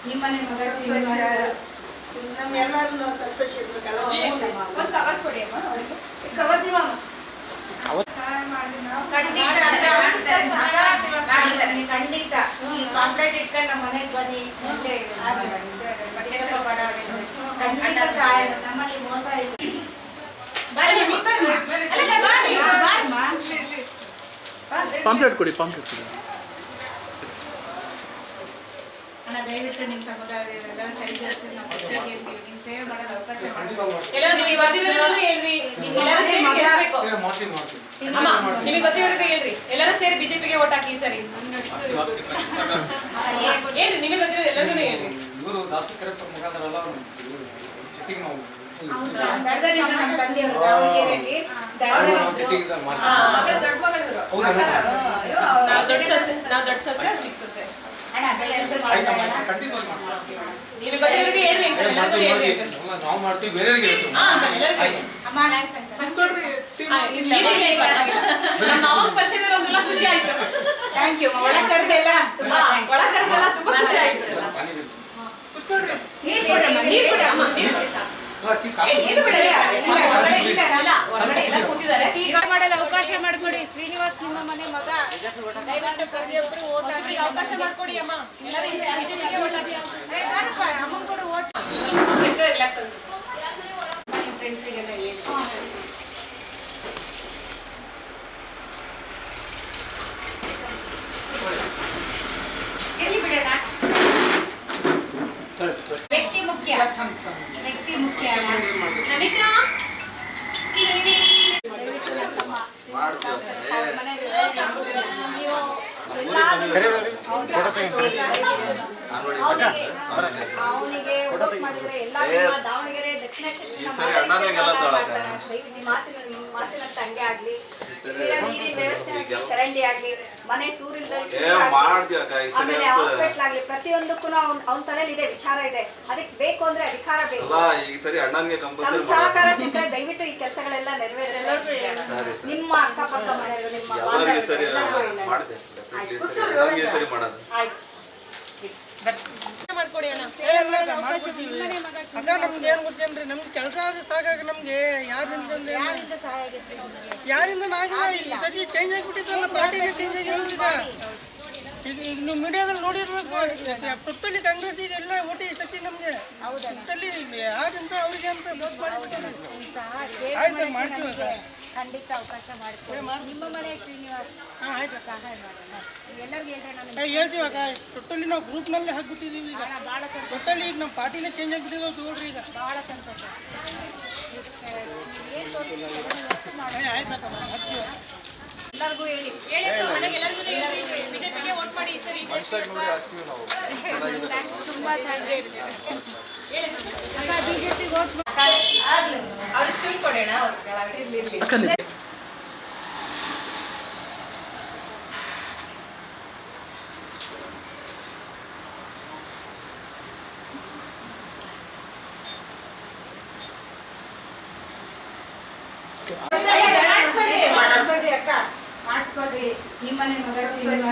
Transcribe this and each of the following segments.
ನಿಮ್ಮನೆ ಮಗ ಶ್ರೀನಿವಾಸ ನಮ್ಮೆಲ್ಲರೂ ಸಂತೋಷ ಇರ್ಬೇಕಲ್ಲ. ಒಂದು ಕವರ್ ಕೊಡಿ ಅಮ್ಮ ಅವರಿಗೆ. ಕವರ್ ದಿವಮ್ಮ ಖಂಡಿತ ಪಾಂಪ್ಲೆಟ್ ಇಟ್ಕೊಂಡು ನಮ್ಮ ಮನೆಗೆ ಬನ್ನಿ ಖಂಡಿತ ಸಹಾಯ ನಮ್ಮಲ್ಲಿ ಮೋಸ ಇಲ್ಲ. ಪಾಂಪ್ಲೆಟ್ ಕೊಡಿ ಪಾಂಪ್ಲೆಟ್ ಕೊಡಿ ಅಣ್ಣ ದಯವಿಟ್ಟು ನಿಮ್ಮ ಸಮುದಾಯದಲ್ಲ ಕೈ ಜೋಡಿಸಿ ನಾವು ಹೇಳ್ತೀವಿ ನಿಮ್ಮ ಸೇವೆ ಮಾಡಲು ಅವಕಾಶ ಮಾಡಿ. ಎಲ್ಲ ನಿಮಗೆ ಗೊತ್ತಿರೋದು ಹೇಳ್ರಿ, ಎಲ್ಲರೂ ಸೇರಿ ಗೆಲ್ಲಿಸ್ಬೇಕು. ನಿಮಗೆ ಗೊತ್ತಿರೋದು ಹೇಳ್ರಿ, ಎಲ್ಲರೂ ಸೇರಿ ಬಿಜೆಪಿಗೆ ಓಟ್ ಹಾಕಿ ಈ ಸರಿ. ಹೇಳ್ರಿ, ನಿಮಗೆ ಗೊತ್ತಿರೋದು ಎಲ್ಲರೂ ಹೇಳ್ರಿ. ಇವರು ದಾಸರಿ ಕರೆಕ್ಟ್ ಮುಖಾಂತರ ಸಿಟ್ಟಿಂಗ್ ನಾವು ದಡದರಿಂದ ನಮ್ಮ ತಂದೆಯವರು ದಾವಣಗೆರೆಯಲ್ಲಿ ಮಗಳು ದೊಡ್ಡ ಮಗಳಿದ್ರು. ನಾವು ದೊಡ್ಡ ಸಸ್ಯ ಚಿಕ್ಕ ಸಸ್ಯ. ಅಣ್ಣ ಬೆಳೆದು ಮಾಡ್ತಾರೆ. ನಿಮಗೆ ಗೊತ್ತಿರೋದು ಹೇಳ್ರಿ, ಎಲ್ಲರೂ ಹೇಳ್ರಿ. ನಾವು ಮಾಡ್ತೀವಿ, ಬೇರೆಯವರಿಗೆ ಹೇಳ್ತೀವಿ. ಅಮ್ಮ ನಮ್ಮ ಅವಾಗ ಪರಿಚಯದವರೆಲ್ಲ ಖುಷಿ ಆಯ್ತು. Thank you. ಒಳಗೆ ಕರೆದೆಲ್ಲ ತುಂಬಾ ಖುಷಿ ಆಯ್ತು. ನೀರು ಕೊಡಮ್ಮ, ನೀರು ಕೊಡಿ ಅಮ್ಮ, ನೀರು ಕೊಡಿ ಸಾಕು. ಏನು ಬಿಡಲ್ಲ, ಹೊರಗಡೆ ಇಲ್ಲ ಅಣ್ಣ, ಹೊರಗಡೆ ಎಲ್ಲ ಕೂತಿದ್ದಾರೆ. ಈಗ ಮಾಡಲು ಅವಕಾಶ ಮಾಡಿಕೊಡಿ. ಶ್ರೀನಿವಾಸ್ ನಿಮ್ಮ ಮನೆ ಮಗ. ದಯವಿಟ್ಟು ಪ್ರತಿಯೊಬ್ಬರು ಓಟ್ ಹಾಕಿ ಅವಕಾಶ ಮಾಡ್ಕೊಡಿ ಅಮ್ಮ. ಎಲ್ಲರೂ ಬಿಜೆಪಿಗೆ ಓಟ್ ಹಾಕಿ. ಅಮ್ಮನ ಕೂಡ ಓಟ್ ಎಷ್ಟೋ ರಿಲ್ಯಾಕ್ಸ್ ಅನ್ಸುತ್ತೆ. ನಿಮ್ಮ ಫ್ರೆಂಡ್ಸಿಗೆಲ್ಲ ಹೇಳಿ. ಎಲ್ಲಿ ಬಿಡೋಣ? ವ್ಯಕ್ತಿ ಮುಖ್ಯ, ವ್ಯಕ್ತಿ ಮುಖ್ಯ. ನಮಿತಾ ಅವನಿಗೆ ಓಟ್ ಮಾಡಿದ್ರೆ ಎಲ್ಲ ದಾವಣಗೆರೆ ದಕ್ಷಿಣ ಕ್ಷೇತ್ರ ಮಾತಿನಂತ ಹಂಗೆ ಆಗ್ಲಿ, ನೀರಿನ ವ್ಯವಸ್ಥೆ ಆಗ್ಲಿ, ಚರಂಡಿ ಆಗ್ಲಿ, ಮನೆ ಸೂರಿಲ್ದ ಆಮೇಲೆ ಹಾಸ್ಪಿಟ್ಲ್ ಆಗ್ಲಿ, ಪ್ರತಿಯೊಂದಕ್ಕೂ ಅವನ ತಲೆಯಲ್ಲಿ ಇದೆ, ವಿಚಾರ ಇದೆ. ಅದಕ್ಕೆ ಬೇಕು ಅಂದ್ರೆ ಅಧಿಕಾರ ಬೇಕು. ನಮ್ಮ ಸಹಕಾರ ಸಿಕ್ಕರೆ ದಯವಿಟ್ಟು ಈ ಕೆಲಸಗಳೆಲ್ಲ ನೆರವೇರಿಸಿ ನಿಮ್ಮ ಅಕ್ಕಪಕ್ಕ ಮನೆಯವರು ನಿಮ್ಮ ಮಾಡ್ಕೊಡಿ ಅಣ್ಣ. ಅಕ್ಕ ನಮ್ಗೆ ಏನ್ ಗೊತ್ತೇನ್ರಿ, ನಮ್ಗೆ ಕೆಲಸ ಆದ್ರೆ ಸಾಕಾಗ ನಮ್ಗೆ ಯಾರಿಂದ ಸಹಾಯ ಆಗೈತೆ ನಿಮ್ಗೆ? ಯಾರಿಂದ ಆಗಿಲ್ಲ. ಈ ಸತಿ ಚೇಂಜ್ ಆಗಿಬಿಟ್ಟಿದ್ದಲ್ಲ, ಪಾರ್ಟಿನೇ ಚೇಂಜ್ ಆಗಿಲ್ಲ ಈಗ ನೀವು ಮೀಡಿಯಾದಲ್ಲಿ ನೋಡಿರ್ಬೇಕು. ಟೋಟಲಿ ಕಾಂಗ್ರೆಸ್ ಈಗ ಎಲ್ಲ ಓಟ್ ಈ ಸತಿ ನಮ್ಗೆ ಟೋಟಲಿ ಯಾರಿಂದ ಅವ್ರಿಗೆ ಅಂತ ವೋಟ್ ಮಾಡಿಬಿಟ್ಟಿದ್ದಾರೆ. ಆಯ್ತು ಮಾಡ್ತೀವಿ ಸರ್, ಖಂಡಿತ ಅವಕಾಶ ಮಾಡ್ತೀವಿ. ನಿಮ್ಮ ಮನೆ ಶ್ರೀನಿವಾಸ್ ಆಯ್ತು ಸಹಾಯ ಮಾಡೋಣ. ಎಲ್ಲರಿಗೂ ಹೇಳೋಣ. ಹೇಳ್ತೀವಿ ಅಕ್ಕ. ಟೋಟಲಿ ನಾವು ಗ್ರೂಪ್ನಲ್ಲೇ ಹಾಕ್ಬಿಟ್ಟಿದ್ದೀವಿ ಈಗ. ಭಾಳ ಸಂತೋಷ, ಟೋಟಲಿ ಈಗ ನಮ್ಮ ಪಾರ್ಟಿನೇ ಚೇಂಜ್ ಆಗಿಬಿಟ್ಟಿದ್ದಾವೆ ತಗೊಳ್ರಿ ಈಗ. ಭಾಳ ಸಂತೋಷ. ಏನು ತೋರಿಸ್ತೀವಿ ಆಯ್ತಕ್ಕ ಹಾಕ್ತೀವಿ. ಎಲ್ಲರಿಗೂ ಹೇಳಿ, ಮನೆಗೆ ಎಲ್ಲರಿಗೂ ಹೇಳ್ರಿ, ಬಿಜೆಪಿಗೆ ವೋಟ್ ಮಾಡಿ ಈ ಸರಿ. ತುಂಬಾ ಬಿಜೆಪಿ ವೋಟ್ ಅವ್ರ ಸ್ಕೂಲ್ ಕೊಡೋಣ. ಅವ್ರ ಕೆಳಗಡೆ ಇರ್ಲಿ. ಅಕ್ಕ ಮಾಡಿಸ್ಕೊಡ್ರಿ ಅಕ್ಕ, ಮಾಡಿಸ್ಕೊಡ್ರಿ. ನಿಮ್ಮನೆ ಮಗ ಶ್ರೀನಿವಾಸ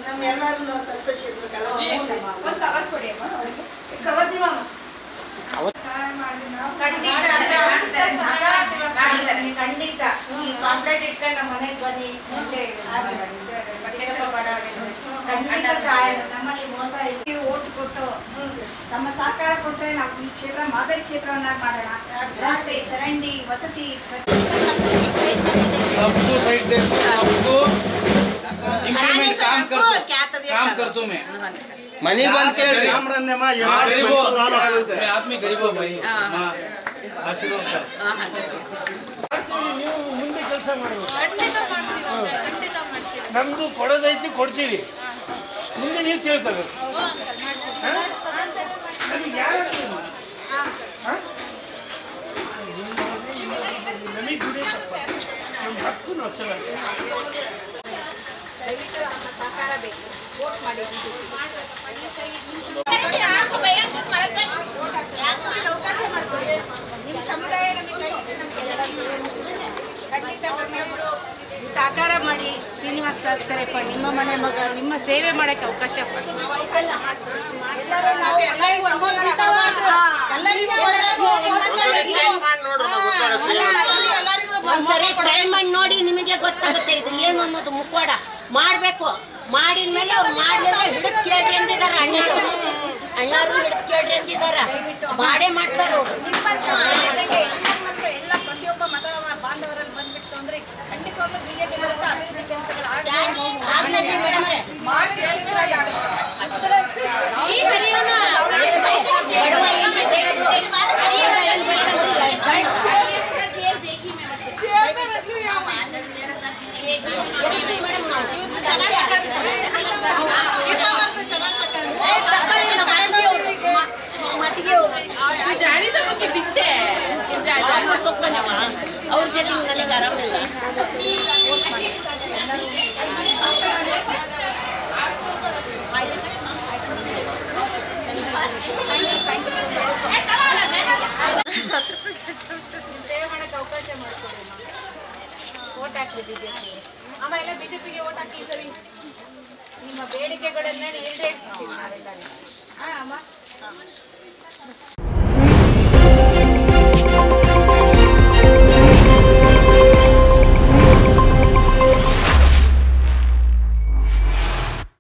ನಮ್ಮೆಲ್ಲರೂ ಸಂತೋಷ ಇರ್ಬೇಕಲ್ಲ. ಒಂದು ಕವರ್ ಕೊಡಿ ಅಮ್ಮ ಅವರಿಗೆ. ಕವರ್ ದಿವಮ್ಮ ಖಂಡಿತ ಪಾಂಪ್ಲೆಟ್ ಇಟ್ಕೊಂಡು ನಮ್ಮ ಮನೆಗೆ ಬನ್ನಿ ಖಂಡಿತ ಸಹಾಯ ನಮ್ಮಲ್ಲಿ ಮೋಸ ಇಲ್ಲ. ಓಟ್ ಕೊಟ್ಟು ನಮ್ಮ ಸಹಕಾರ ಕೊಟ್ಟರೆ ನಾವು ಈ ಕ್ಷೇತ್ರ ಮಾದರಿ ಕ್ಷೇತ್ರವನ್ನ ಮಾಡೋಣ. ರಸ್ತೆ, ಚರಂಡಿ, ವಸತಿ सबको साइड दे, सबको इंप्लीमेंट काम कर तू मैं ಮನೆ ಬಂದ್ ಕೇಳ್ರಿ. गरीबो मैं आदमी गरीबो भाई आशीर्वाद कर. ನೀವು ಮುಂದೆ ಕೆಲಸ ಮಾಡಬೇಕು. ನಮ್ದು ಕೊಡೋದೈತಿ, ಕೊಡ್ತೀವಿ. ಮುಂದೆ ನೀವು ತಿಳ್ಕೋಬೇಕು. ನಮಗೆ ಯಾರು ನಮಗೆ ದುಡಿಯಪ್ಪ, ನಮ್ಮ ಹಕ್ಕು ನಾವು ಚಲೋ. ದಯವಿಟ್ಟು ನಮ್ಮ ಸಹಕಾರ ಬೇಕು. ವೋಟ್ ಮಾಡಿ ಅವಕಾಶ ಮಾಡ್ಕೊಳ್ಳಿ. ನಿಮ್ಮ ಸಮುದಾಯ ನಮಗೆ ಖಂಡಿತ ಪ್ರತಿಯೊಬ್ಬರು ಸಾಕಾರ ಮಾಡಿ. ಶ್ರೀನಿವಾಸ ದಾಸ್ ಕರೆಪ್ಪ, ನಿಮ್ಮ ಮನೆ ಮಗ, ನಿಮ್ಮ ಸೇವೆ ಮಾಡಕ್ಕೆ ಅವಕಾಶ ಕೊಡಿ. ಅವಕಾಶ ಮಾಡ್ತಾರೆ. ಎಲ್ಲರೂ ನಾವು ಎಲ್ಲರಿಗೂ ಒಂದ್ಸರಿ ಟ್ರೈ ಮಾಡಿ ನೋಡಿ, ನಿಮಗೆ ಗೊತ್ತಾಗುತ್ತೆ ಇದು ಏನು ಅನ್ನೋದು. ಮುಖವಾಡ ಮಾಡಬೇಕು, ಮಾಡಿದ್ಮೇಲೆ ಅವ್ರು ಮಾಡಲಿಲ್ಲ ಹಿಡಿದು ಕೇಳ್ರಿ ಅಂದಿದ್ದಾರೆ. ಅಣ್ಣಾರು ಹಿಡಿದು ಕೇಳ್ರಿ ಅಂದಿದ್ದಾರೆ. ಮಾಡೇ ಮಾಡ್ತಾರೆ ಅವರು. ಎಲ್ಲ ಪ್ರತಿಯೊಬ್ಬ ಮತ ಬಾಂಧವರಲ್ಲಿ ಬಂದ್ಬಿಟ್ಟು ಅಂದ್ರೆ ಖಂಡಿತವಾಗ್ಲೂ ಬಿಜೆಪಿ ಬರುತ್ತೆ. ಅಭಿವೃದ್ಧಿ ಕೆಲಸಗಳು ಮಾಡಿದ ಕ್ಷೇತ್ರ ಅವ್ರ ಜೊತೆ ನನಗೆ ಆರಾಮಿಲ್ಲ. ಸೇವೆ ಮಾಡಕ್ಕೆ ಅವಕಾಶ ಮಾಡಿಕೊಡಿ. ಓಟ್ ಹಾಕ್ರಿ ಬಿಜೆಪಿ. ಅಮ್ಮ ಎಲ್ಲ ಬಿಜೆಪಿಗೆ ಓಟ್ ಹಾಕಿ ಈ ಸರಿ. ನಿಮ್ಮ ಬೇಡಿಕೆಗಳನ್ನ ಈಡೇರಿಸ್ತೀವಿ ನಾವೆಲ್ಲ. ಅಮ್ಮ